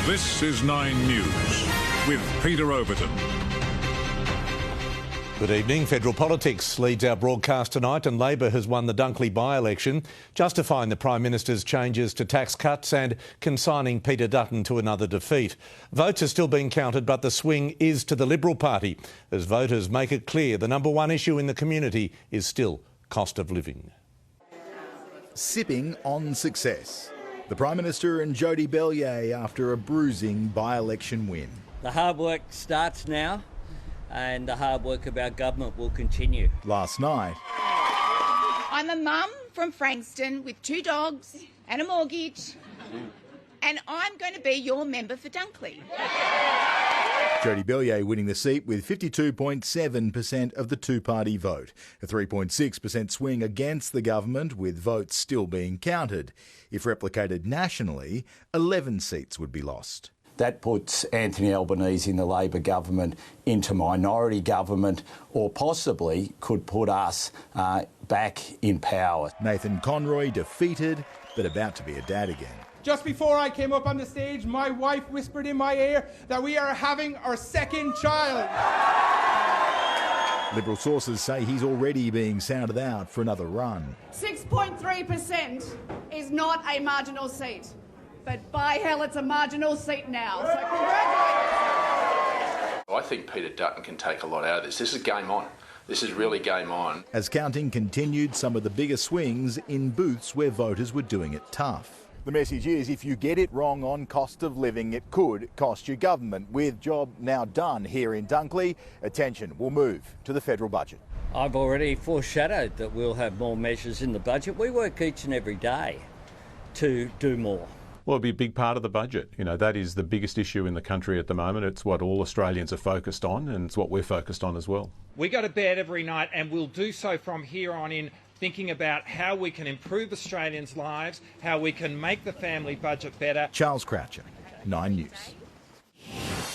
This is 9 News with Peter Overton. Good evening. Federal politics leads our broadcast tonight, and Labor has won the Dunkley by-election, justifying the Prime Minister's changes to tax cuts and consigning Peter Dutton to another defeat. Votes are still being counted, but the swing is to the Liberal Party, as voters make it clear the number one issue in the community is still cost of living. Sipping on success. The Prime Minister and Jody Bellier after a bruising by-election win. The hard work starts now, and the hard work of our government will continue. Last night, I'm a mum from Frankston with 2 dogs and a mortgage, and I'm going to be your member for Dunkley. Jody Bellier winning the seat with 52.7% of the two-party vote, a 3.6% swing against the government, with votes still being counted. If replicated nationally, 11 seats would be lost. That puts Anthony Albanese in the Labor government into minority government, or possibly could put us back in power. Nathan Conroy defeated, but about to be a dad again. Just before I came up on the stage, my wife whispered in my ear that we are having our second child. Liberal sources say he's already being sounded out for another run. 6.3% is not a marginal seat. But by hell, it's a marginal seat now. So congratulations. I think Peter Dutton can take a lot out of this. This is game on. This is really game on. As counting continued, some of the bigger swings in booths where voters were doing it tough. The message is, if you get it wrong on cost of living, it could cost your government. With job now done here in Dunkley, attention will move to the federal budget. I've already foreshadowed that we'll have more measures in the budget. We work each and every day to do more. Well, it'll be a big part of the budget. You know, that is the biggest issue in the country at the moment. It's what all Australians are focused on, and it's what we're focused on as well. We go to bed every night, and we'll do so from here on in, thinking about how we can improve Australians' lives, how we can make the family budget better. Charles Croucher, 9 News.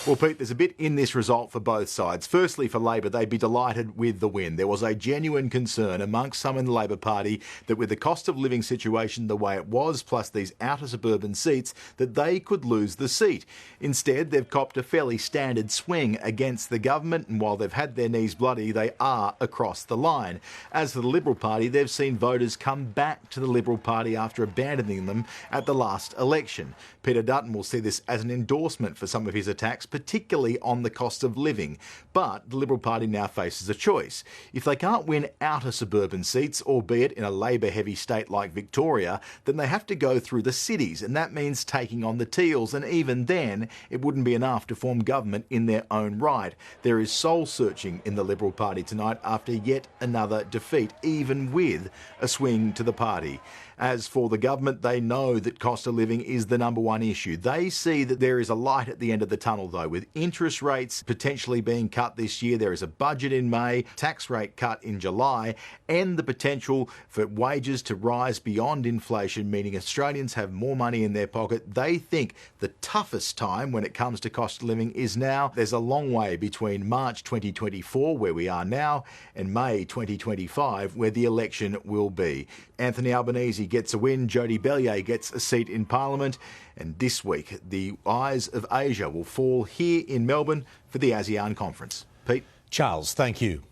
Well, Pete, there's a bit in this result for both sides. Firstly, for Labor, they'd be delighted with the win. There was a genuine concern amongst some in the Labor Party that with the cost of living situation the way it was, plus these outer suburban seats, that they could lose the seat. Instead, they've copped a fairly standard swing against the government, and while they've had their knees bloody, they are across the line. As for the Liberal Party, they've seen voters come back to the Liberal Party after abandoning them at the last election. Peter Dutton will see this as an endorsement for some of his attacks, particularly on the cost of living. But the Liberal Party now faces a choice. If they can't win outer suburban seats, albeit in a Labor-heavy state like Victoria, then they have to go through the cities, and that means taking on the Teals, and even then, it wouldn't be enough to form government in their own right. There is soul-searching in the Liberal Party tonight after yet another defeat, even with a swing to the party. As for the government, they know that cost of living is the number one issue. They see that there is a light at the end of the tunnel, though, with interest rates potentially being cut this year. There is a budget in May, tax rate cut in July, and the potential for wages to rise beyond inflation, meaning Australians have more money in their pocket. They think the toughest time when it comes to cost of living is now. There's a long way between March 2024, where we are now, and May 2025, where the election will be. Anthony Albanese gets a win, Jody Bellier gets a seat in Parliament, and this week the eyes of Asia will fall here in Melbourne for the ASEAN Conference. Pete? Charles, thank you.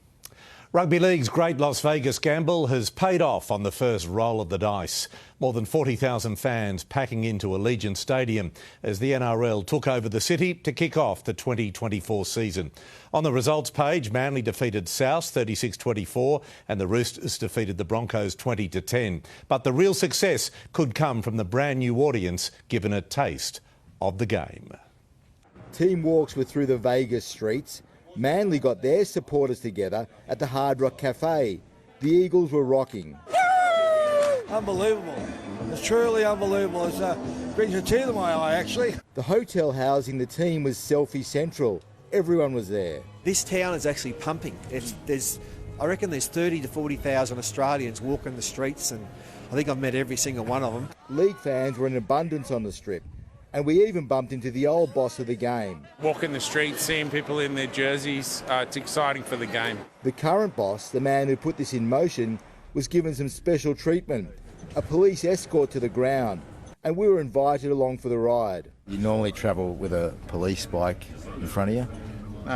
Rugby League's great Las Vegas gamble has paid off on the first roll of the dice. More than 40,000 fans packing into Allegiant Stadium as the NRL took over the city to kick off the 2024 season. On the results page, Manly defeated South 36-24 and the Roosters defeated the Broncos 20-10. But the real success could come from the brand new audience given a taste of the game. Team walks were through the Vegas streets. Manly got their supporters together at the Hard Rock Cafe. The Eagles were rocking. Unbelievable. It's truly unbelievable. It brings a tear to my eye, actually. The hotel housing the team was selfie central. Everyone was there. This town is actually pumping. I reckon there's 30 to 40,000 Australians walking the streets, and I think I've met every single one of them. League fans were in abundance on the strip. And we even bumped into the old boss of the game. Walking the streets, seeing people in their jerseys, it's exciting for the game. The current boss, the man who put this in motion, was given some special treatment, a police escort to the ground, and we were invited along for the ride. You normally travel with a police bike in front of you?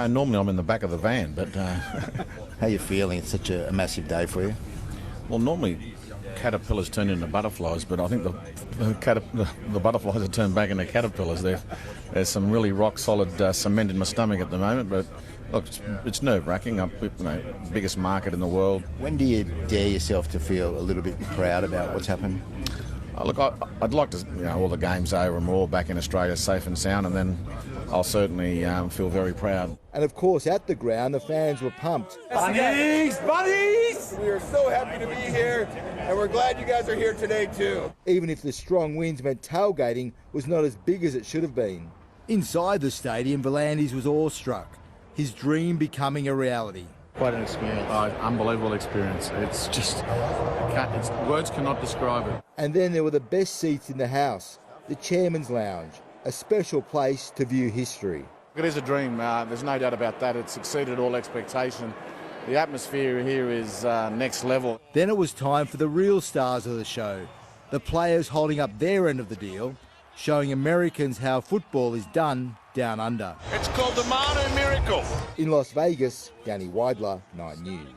Normally I'm in the back of the van, but... How are you feeling? It's such a massive day for you. Well, normally caterpillars turn into butterflies, but I think the butterflies have turned back into caterpillars. There's some really rock-solid cement in my stomach at the moment, but look, it's nerve-wracking. Biggest market in the world. When do you dare yourself to feel a little bit proud about what's happened? Look, I'd like to, all the games over and we're all back in Australia safe and sound, and then I'll certainly feel very proud. And of course, at the ground, the fans were pumped. Bunnies! Bunnies! We are so happy to be here, and we're glad you guys are here today too. Even if the strong winds meant tailgating was not as big as it should have been. Inside the stadium, Volandis was awestruck, his dream becoming a reality. Quite an experience. Unbelievable experience. It's just, words cannot describe it. And then there were the best seats in the house, the Chairman's Lounge, a special place to view history. It is a dream, there's no doubt about that. It's exceeded all expectation. The atmosphere here is next level. Then it was time for the real stars of the show, the players holding up their end of the deal, showing Americans how football is done down under. It's called the Manu Miracle. In Las Vegas, Danny Weidler, 9 News.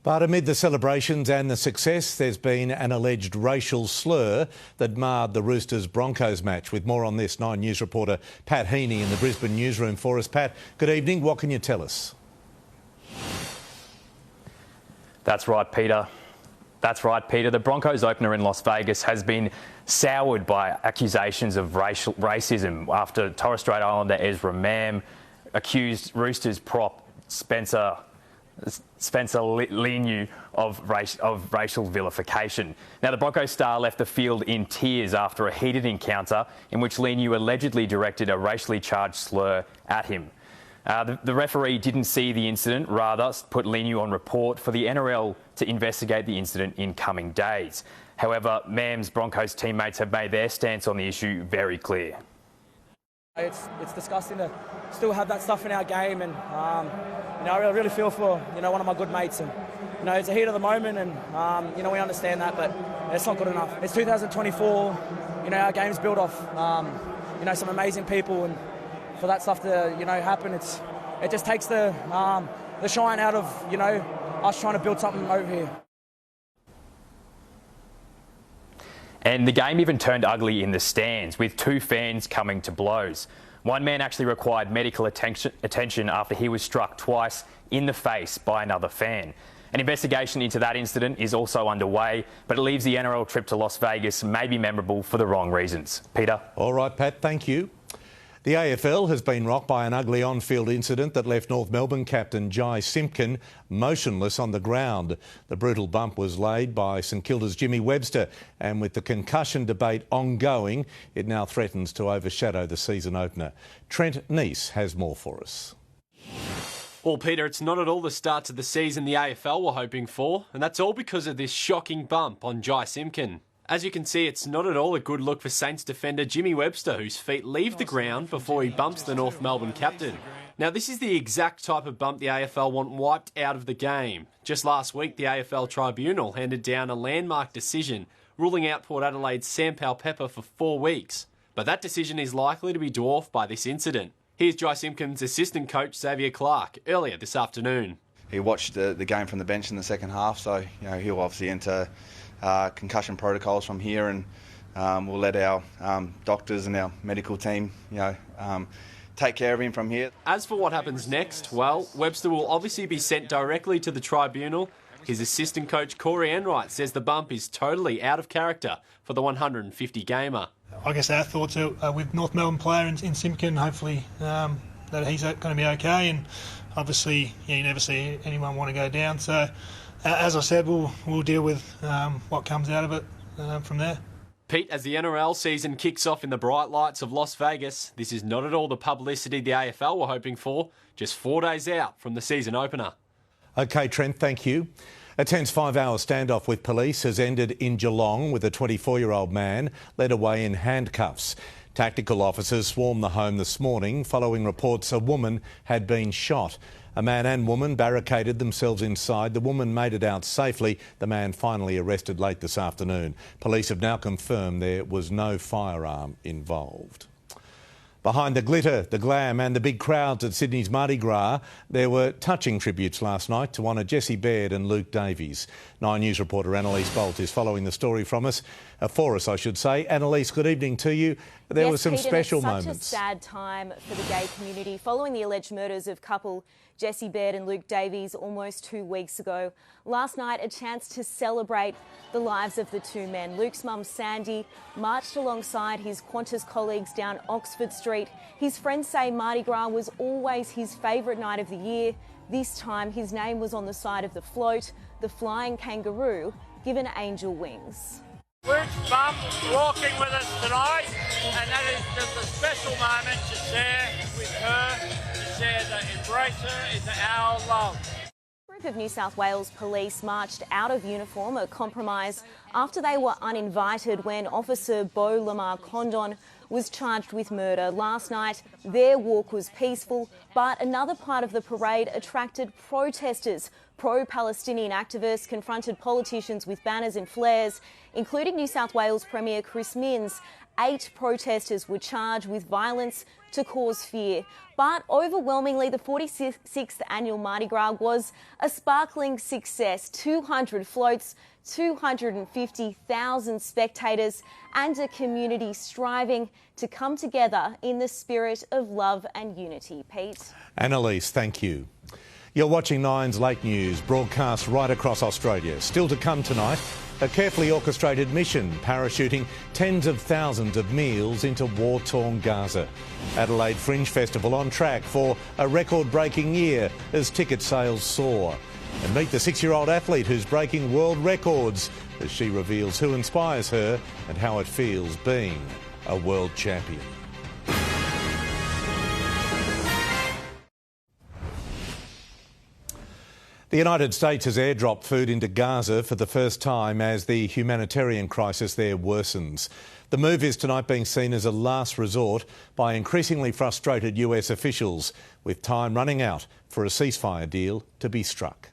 But amid the celebrations and the success, there's been an alleged racial slur that marred the Roosters-Broncos match. With more on this, 9 News reporter Pat Heaney in the Brisbane newsroom for us. Pat, good evening. What can you tell us? That's right, Peter. The Broncos opener in Las Vegas has been soured by accusations of racism after Torres Strait Islander Ezra Mam accused Roosters prop Spencer Leniu of racial vilification. Now, the Broncos star left the field in tears after a heated encounter in which Leniu allegedly directed a racially charged slur at him. The referee didn't see the incident, rather put Leniu on report for the NRL to investigate the incident in coming days. However, Mam's Broncos teammates have made their stance on the issue very clear. It's disgusting to still have that stuff in our game, and I really feel for one of my good mates, and it's a heat of the moment, and we understand that, but it's not good enough. It's 2024, our game's built off some amazing people, and for that stuff to happen, it just takes the shine out of us trying to build something over here. And the game even turned ugly in the stands, with 2 fans coming to blows. One man actually required medical attention after he was struck twice in the face by another fan. An investigation into that incident is also underway, but it leaves the NRL trip to Las Vegas maybe memorable for the wrong reasons. Peter? All right, Pat, thank you. The AFL has been rocked by an ugly on-field incident that left North Melbourne captain Jai Simpkin motionless on the ground. The brutal bump was laid by St Kilda's Jimmy Webster, and with the concussion debate ongoing, it now threatens to overshadow the season opener. Trent Neese has more for us. Well, Peter, it's not at all the start to the season the AFL were hoping for, and that's all because of this shocking bump on Jai Simpkin. As you can see, it's not at all a good look for Saints defender Jimmy Webster, whose feet leave the ground before he bumps the North Melbourne captain. Now, this is the exact type of bump the AFL want wiped out of the game. Just last week, the AFL Tribunal handed down a landmark decision ruling out Port Adelaide's Sam Powell-Pepper for 4 weeks. But that decision is likely to be dwarfed by this incident. Here's Jai Simpkin's assistant coach, Xavier Clark, earlier this afternoon. He watched the game from the bench in the second half, so he'll obviously enter concussion protocols from here, and we'll let our doctors and our medical team, take care of him from here. As for what happens next, well, Webster will obviously be sent directly to the tribunal. His assistant coach, Corey Enright, says the bump is totally out of character for the 150 gamer. I guess our thoughts are with North Melbourne player in Simpkin, hopefully that he's going to be okay, and obviously you never see anyone want to go down, so as I said, we'll deal with what comes out of it from there. Pete, as the NRL season kicks off in the bright lights of Las Vegas, this is not at all the publicity the AFL were hoping for, just 4 days out from the season opener. OK, Trent, thank you. A tense 5-hour standoff with police has ended in Geelong with a 24-year-old man led away in handcuffs. Tactical officers swarmed the home this morning following reports a woman had been shot. A man and woman barricaded themselves inside. The woman made it out safely. The man finally arrested late this afternoon. Police have now confirmed there was no firearm involved. Behind the glitter, the glam and the big crowds at Sydney's Mardi Gras, there were touching tributes last night to honour Jessie Baird and Luke Davies. 9 News reporter Annalise Bolt is following the story for us. I should say. Annalise, good evening to you. There were some special moments. It's such a sad time for the gay community following the alleged murders of couple Jessie Baird and Luke Davies almost 2 weeks ago. Last night, a chance to celebrate the lives of the two men. Luke's mum, Sandy, marched alongside his Qantas colleagues down Oxford Street. His friends say Mardi Gras was always his favourite night of the year. This time, his name was on the side of the float, the flying kangaroo, given angel wings. Luke's mum walking with us tonight, and that is just a special moment to share with her, to share the embrace her into our love. A group of New South Wales police marched out of uniform, a compromise after they were uninvited when Officer Beau Lamar Condon was charged with murder. Last night, their walk was peaceful, but another part of the parade attracted protesters. Pro-Palestinian activists confronted politicians with banners and flares, including New South Wales Premier Chris Minns. 8 protesters were charged with violence to cause fear. But overwhelmingly, the 46th annual Mardi Gras was a sparkling success. 200 floats, 250,000 spectators and a community striving to come together in the spirit of love and unity. Pete? Annalise, thank you. You're watching Nine's Late News, broadcast right across Australia. Still to come tonight, a carefully orchestrated mission parachuting tens of thousands of meals into war-torn Gaza. Adelaide Fringe Festival on track for a record-breaking year as ticket sales soar. And meet the 6-year-old athlete who's breaking world records as she reveals who inspires her and how it feels being a world champion. The United States has airdropped food into Gaza for the first time as the humanitarian crisis there worsens. The move is tonight being seen as a last resort by increasingly frustrated US officials, with time running out for a ceasefire deal to be struck.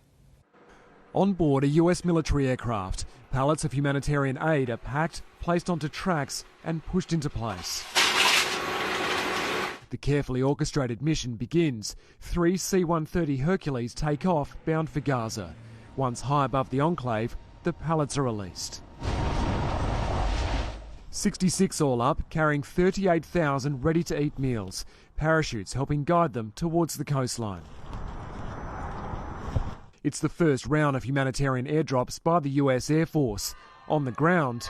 On board a US military aircraft, pallets of humanitarian aid are packed, placed onto tracks and pushed into place. The carefully orchestrated mission begins. 3 C-130 Hercules take off, bound for Gaza. Once high above the enclave, the pallets are released. 66 all up, carrying 38,000 ready-to-eat meals. Parachutes helping guide them towards the coastline. It's the first round of humanitarian airdrops by the US Air Force. On the ground,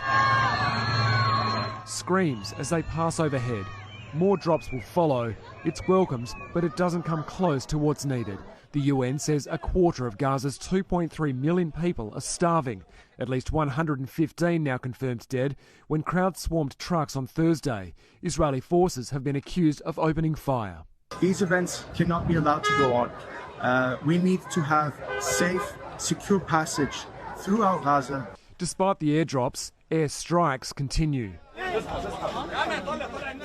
screams as they pass overhead. More drops will follow. It's welcomed, but it doesn't come close to what's needed. The UN says a quarter of Gaza's 2.3 million people are starving. At least 115 now confirmed dead when crowds swarmed trucks on Thursday. Israeli forces have been accused of opening fire. These events cannot be allowed to go on. We need to have safe, secure passage throughout Gaza. Despite the airdrops, air strikes continue.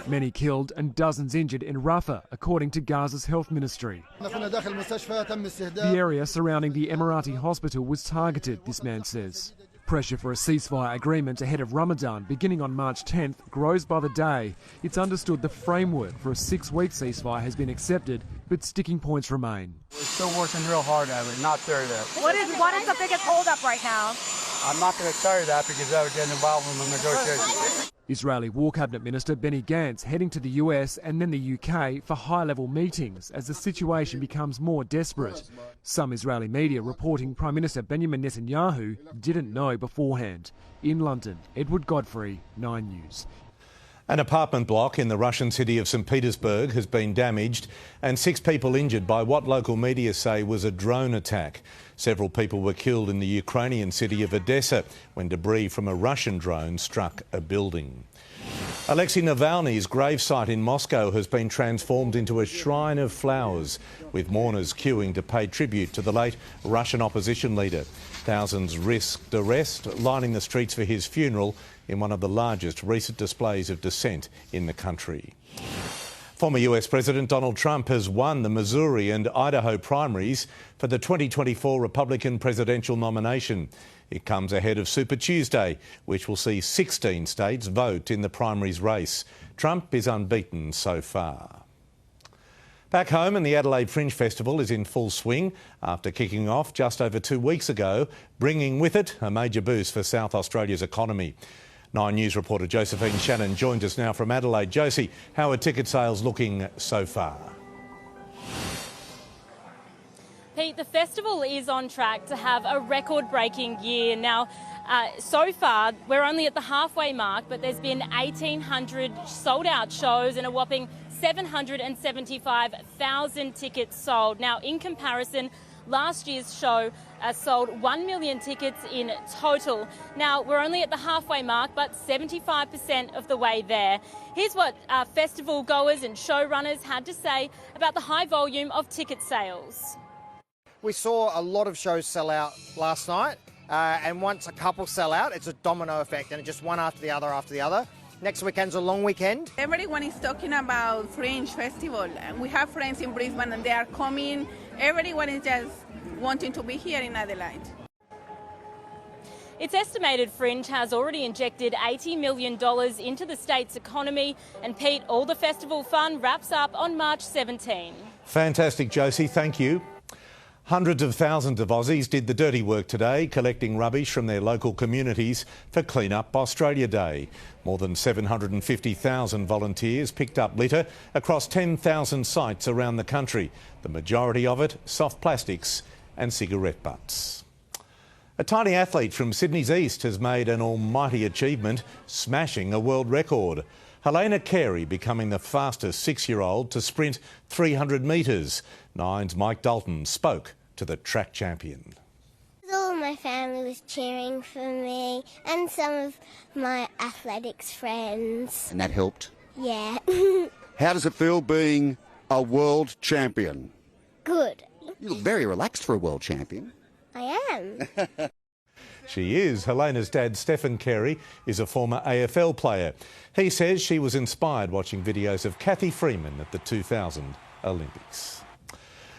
Many killed and dozens injured in Rafah, according to Gaza's health ministry. The area surrounding the Emirati hospital was targeted, this man says. Pressure for a ceasefire agreement ahead of Ramadan beginning on March 10th grows by the day. It's understood the framework for a 6-week ceasefire has been accepted, but sticking points remain. We're still working real hard at it, not there yet. What is the biggest holdup right now? I'm not going to tell you that because that would get involved in the negotiations. Israeli War Cabinet Minister Benny Gantz heading to the US and then the UK for high-level meetings as the situation becomes more desperate. Some Israeli media reporting Prime Minister Benjamin Netanyahu didn't know beforehand. In London, Edward Godfrey, 9 News. An apartment block in the Russian city of St Petersburg has been damaged and 6 people injured by what local media say was a drone attack. Several people were killed in the Ukrainian city of Odessa when debris from a Russian drone struck a building. Alexei Navalny's gravesite in Moscow has been transformed into a shrine of flowers, with mourners queuing to pay tribute to the late Russian opposition leader. Thousands risked arrest, lining the streets for his funeral in one of the largest recent displays of dissent in the country. Former US President Donald Trump has won the Missouri and Idaho primaries for the 2024 Republican presidential nomination. It comes ahead of Super Tuesday, which will see 16 states vote in the primaries race. Trump is unbeaten so far. Back home, and the Adelaide Fringe Festival is in full swing after kicking off just over 2 weeks ago, bringing with it a major boost for South Australia's economy. 9 News reporter Josephine Shannon joins us now from Adelaide. Josie, how are ticket sales looking so far? Pete, the festival is on track to have a record-breaking year. Now, so far, we're only at the halfway mark, but there's been 1,800 sold-out shows and a whopping 775,000 tickets sold. Now, in comparison, last year's show sold 1 million tickets in total. Now, we're only at the halfway mark, but 75% of the way there. Here's what festival goers and showrunners had to say about the high volume of ticket sales. We saw a lot of shows sell out last night, and once a couple sell out, it's a domino effect, and it's just one after the other after the other. Next weekend's a long weekend. Everyone is talking about Fringe Festival. We have friends in Brisbane and they are coming. Everyone is just wanting to be here in Adelaide. It's estimated Fringe has already injected $80 million into the state's economy. And Pete, all the festival fun wraps up on March 17. Fantastic, Josie. Thank you. Hundreds of thousands of Aussies did the dirty work today, collecting rubbish from their local communities for Clean Up Australia Day. More than 750,000 volunteers picked up litter across 10,000 sites around the country, the majority of it soft plastics and cigarette butts. A tiny athlete from Sydney's East has made an almighty achievement, smashing a world record. Helena Carey becoming the fastest 6-year-old to sprint 300 metres. Nine's Mike Dalton spoke to the track champion. All of my family was cheering for me and some of my athletics friends. And that helped? Yeah. How does it feel being a world champion? Good. You look very relaxed for a world champion. I am. She is. Helena's dad, Stephen Carey, is a former AFL player. He says she was inspired watching videos of Kathy Freeman at the 2000 Olympics.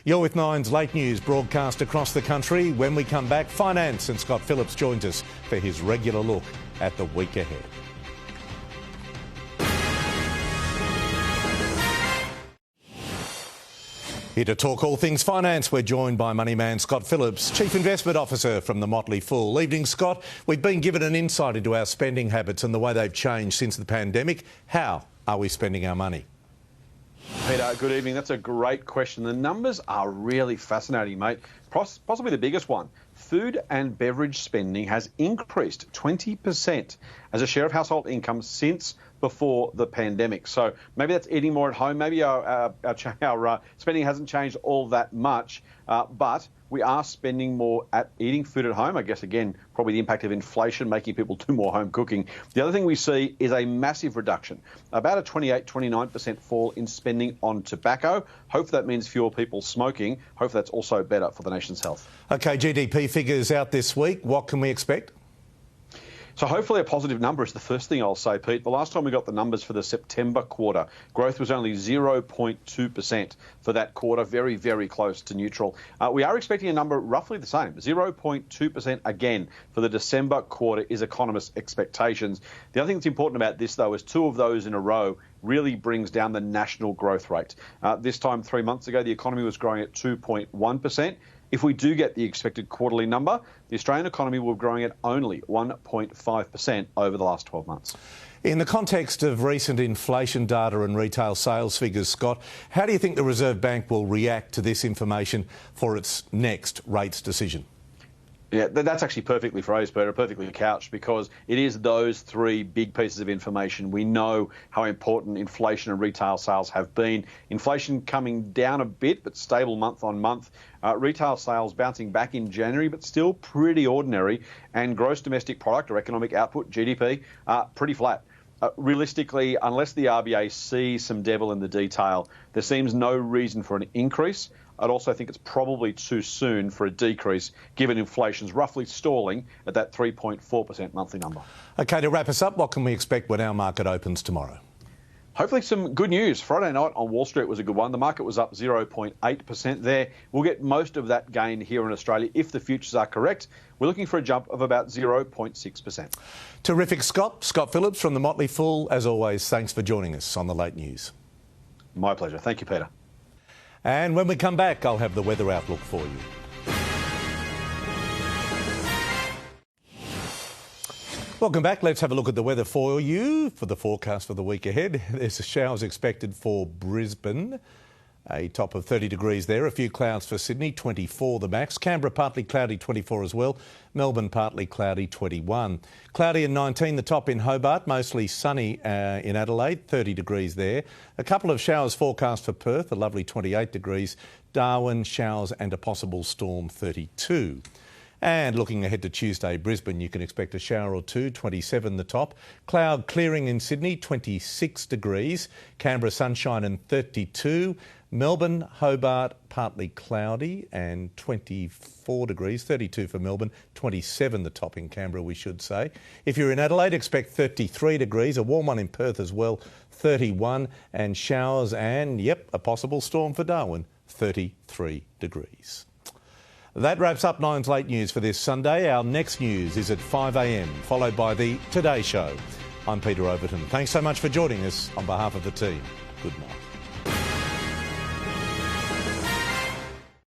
You're with Nine's Late News broadcast across the country. When we come back, finance, and Scott Phillips joins us for his regular look at the week ahead. Here to talk all things finance, we're joined by money man Scott Phillips, Chief Investment Officer from the Motley Fool. Evening, Scott. We've been given an insight into our spending habits and the way they've changed since the pandemic. How are we spending our money? Peter, good evening. That's a great question. The numbers are really fascinating, mate. Possibly the biggest one. Food and beverage spending has increased 20% as a share of household income since before the pandemic. So maybe that's eating more at home. Maybe our spending hasn't changed all that much, but we are spending more at eating food at home. I guess, again, probably the impact of inflation making people do more home cooking. The other thing we see is a massive reduction, about a 28-29% fall in spending on tobacco. Hopefully that means fewer people smoking. Hopefully that's also better for the nation's health. OK, GDP figures out this week. What can we expect? So hopefully a positive number is the first thing I'll say, Pete. The last time we got the numbers for the September quarter, growth was only 0.2% for that quarter, very, very close to neutral. We are expecting a number roughly the same, 0.2% again for the December quarter is economists' expectations. The other thing that's important about this, though, is 2 of those in a row really brings down the national growth rate. This time 3 months ago, the economy was growing at 2.1%. If we do get the expected quarterly number, the Australian economy will be growing at only 1.5% over the last 12 months. In the context of recent inflation data and retail sales figures, Scott, how do you think the Reserve Bank will react to this information for its next rates decision? Yeah, that's actually perfectly phrased, Peter, perfectly couched, because it is those 3 big pieces of information. We know how important inflation and retail sales have been. Inflation coming down a bit, but stable month on month. Retail sales bouncing back in January, but still pretty ordinary. And gross domestic product or economic output, GDP, pretty flat. Realistically, unless the RBA sees some devil in the detail, there seems no reason for an increase. I'd also think it's probably too soon for a decrease, given inflation's roughly stalling at that 3.4% monthly number. OK, to wrap us up, what can we expect when our market opens tomorrow? Hopefully some good news. Friday night on Wall Street was a good one. The market was up 0.8% there. We'll get most of that gain here in Australia if the futures are correct. We're looking for a jump of about 0.6%. Terrific, Scott. Scott Phillips from the Motley Fool. As always, thanks for joining us on the Late News. My pleasure. Thank you, Peter. And when we come back, I'll have the weather outlook for you. Welcome back. Let's have a look at the weather for you for the forecast for the week ahead. There's showers expected for Brisbane, a top of 30 degrees there. A few clouds for Sydney, 24 the max. Canberra partly cloudy, 24 as well. Melbourne partly cloudy, 21. Cloudy and 19 the top in Hobart, mostly sunny in Adelaide, 30 degrees there. A couple of showers forecast for Perth, a lovely 28 degrees. Darwin, showers and a possible storm, 32. And looking ahead to Tuesday, Brisbane, you can expect a shower or two, 27 the top. Cloud clearing in Sydney, 26 degrees. Canberra, sunshine and 32. Melbourne, Hobart, partly cloudy and 24 degrees, 32 for Melbourne, 27 the top in Canberra, we should say. If you're in Adelaide, expect 33 degrees, a warm one in Perth as well, 31, and showers and, yep, a possible storm for Darwin, 33 degrees. That wraps up Nine's Late News for this Sunday. Our next news is at 5 a.m, followed by the Today Show. I'm Peter Overton. Thanks so much for joining us on behalf of the team. Good night.